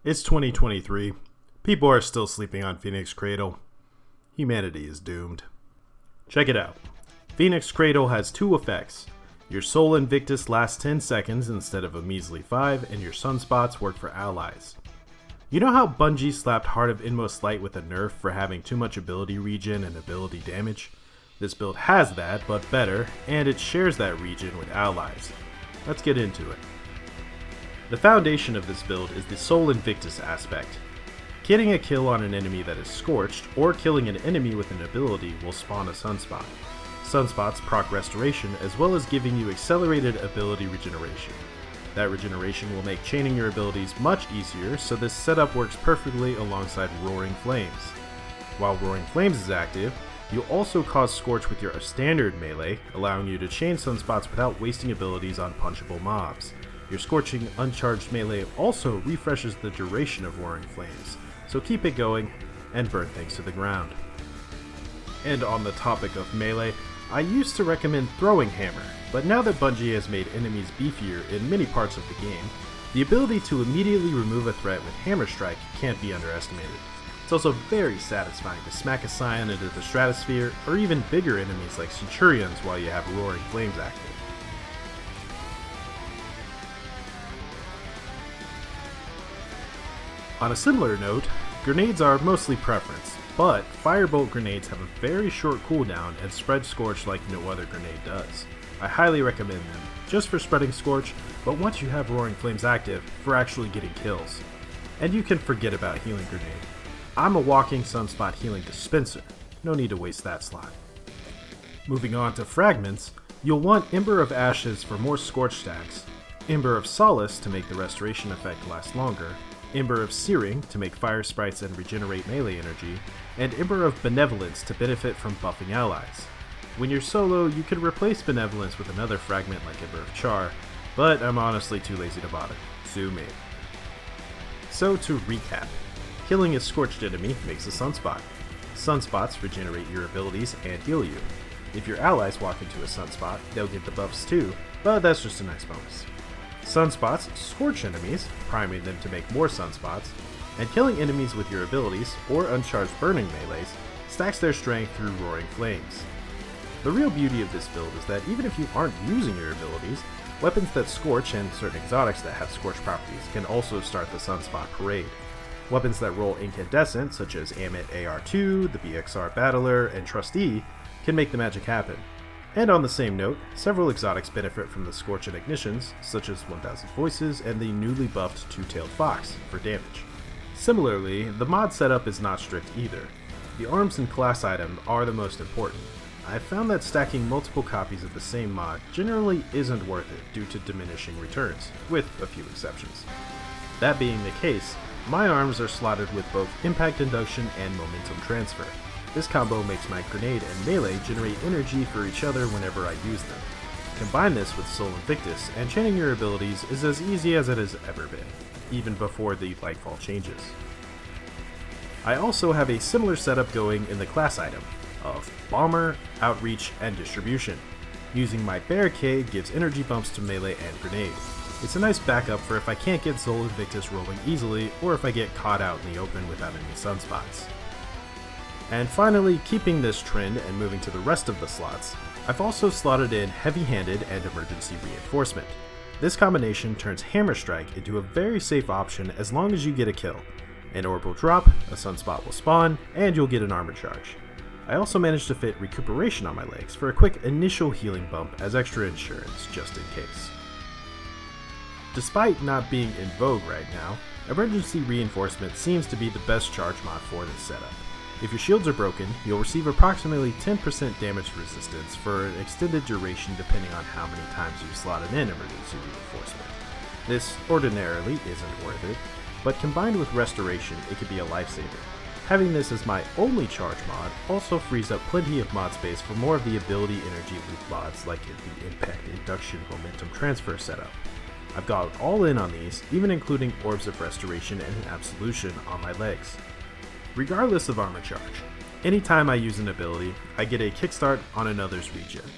It's 2023. People are still sleeping on Phoenix Cradle. Humanity is doomed. Check it out. Phoenix Cradle has two effects. Your Soul Invictus lasts 10 seconds instead of a measly 5, and your Sunspots work for allies. You know how Bungie slapped Heart of Inmost Light with a nerf for having too much ability regen and ability damage? This build has that, but better, and it shares that regen with allies. Let's get into it. The foundation of this build is the Soul Invictus aspect. Getting a kill on an enemy that is scorched, or killing an enemy with an ability will spawn a Sunspot. Sunspots proc restoration as well as giving you accelerated ability regeneration. That regeneration will make chaining your abilities much easier, so this setup works perfectly alongside Roaring Flames. While Roaring Flames is active, you'll also cause Scorch with your standard melee, allowing you to chain Sunspots without wasting abilities on punchable mobs. Your Scorching Uncharged melee also refreshes the duration of Roaring Flames, so keep it going and burn things to the ground. And on the topic of melee, I used to recommend Throwing Hammer, but now that Bungie has made enemies beefier in many parts of the game, the ability to immediately remove a threat with Hammer Strike can't be underestimated. It's also very satisfying to smack a Scion into the stratosphere, or even bigger enemies like Centurions while you have Roaring Flames active. On a similar note, grenades are mostly preference, but firebolt grenades have a very short cooldown and spread Scorch like no other grenade does. I highly recommend them, just for spreading Scorch, but once you have Roaring Flames active, for actually getting kills. And you can forget about Healing Grenade. I'm a walking Sunspot healing dispenser, no need to waste that slot. Moving on to fragments, you'll want Ember of Ashes for more Scorch stacks, Ember of Solace to make the restoration effect last longer, Ember of Searing to make fire sprites and regenerate melee energy, and Ember of Benevolence to benefit from buffing allies. When you're solo, you can replace Benevolence with another fragment like Ember of Char, but I'm honestly too lazy to bother. Sue me. So to recap, killing a scorched enemy makes a Sunspot. Sunspots regenerate your abilities and heal you. If your allies walk into a Sunspot, they'll get the buffs too, but that's just a nice bonus. Sunspots scorch enemies, priming them to make more Sunspots, and killing enemies with your abilities, or uncharged burning melees, stacks their strength through Roaring Flames. The real beauty of this build is that even if you aren't using your abilities, weapons that scorch and certain exotics that have scorch properties can also start the Sunspot parade. Weapons that roll incandescent, such as Amit AR2, the BXR Battler, and Trustee, can make the magic happen. And on the same note, several exotics benefit from the Scorch and Ignitions, such as 1000 Voices and the newly buffed Two-Tailed Fox, for damage. Similarly, the mod setup is not strict either. The arms and class item are the most important. I've found that stacking multiple copies of the same mod generally isn't worth it due to diminishing returns, with a few exceptions. That being the case, my arms are slotted with both Impact Induction and Momentum Transfer. This combo makes my grenade and melee generate energy for each other whenever I use them. Combine this with Soul Invictus, and chaining your abilities is as easy as it has ever been, even before the Lightfall changes. I also have a similar setup going in the class item, of Bomber, Outreach, and Distribution. Using my Barricade gives energy bumps to melee and grenade. It's a nice backup for if I can't get Soul Invictus rolling easily, or if I get caught out in the open without any Sunspots. And finally, keeping this trend and moving to the rest of the slots, I've also slotted in Heavy-Handed and Emergency Reinforcement. This combination turns Hammer Strike into a very safe option as long as you get a kill. An orb will drop, a Sunspot will spawn, and you'll get an armor charge. I also managed to fit Recuperation on my legs for a quick initial healing bump as extra insurance, just in case. Despite not being in vogue right now, Emergency Reinforcement seems to be the best charge mod for this setup. If your shields are broken, you'll receive approximately 10% damage resistance for an extended duration depending on how many times you slotted in Emergency Reinforcement. This ordinarily isn't worth it, but combined with Restoration, it could be a lifesaver. Having this as my only charge mod also frees up plenty of mod space for more of the ability energy loop mods like the Impact Induction Momentum Transfer setup. I've gone all in on these, even including Orbs of Restoration and Absolution on my legs. Regardless of armor charge, anytime I use an ability, I get a kickstart on another's regen.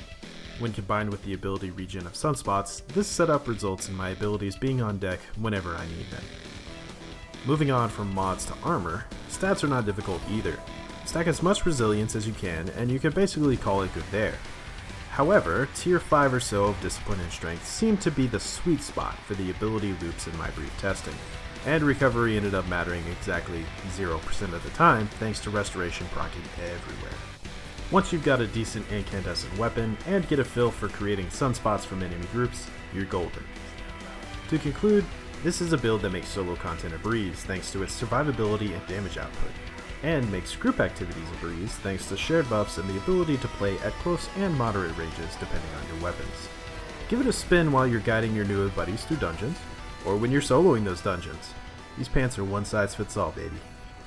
When combined with the ability regen of Sunspots, this setup results in my abilities being on deck whenever I need them. Moving on from mods to armor, stats are not difficult either. Stack as much resilience as you can, and you can basically call it good there. However, tier 5 or so of discipline and strength seemed to be the sweet spot for the ability loops in my brief testing, and recovery ended up mattering exactly 0% of the time thanks to restoration proccing everywhere. Once you've got a decent incandescent weapon and get a feel for creating sunspots from enemy groups, you're golden. To conclude, this is a build that makes solo content a breeze thanks to its survivability and damage output, and makes group activities a breeze thanks to shared buffs and the ability to play at close and moderate ranges depending on your weapons. Give it a spin while you're guiding your newer buddies through dungeons, or when you're soloing those dungeons. These pants are one size fits all, baby.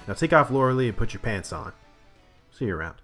Now take off Laura Lee and put your pants on. See you around.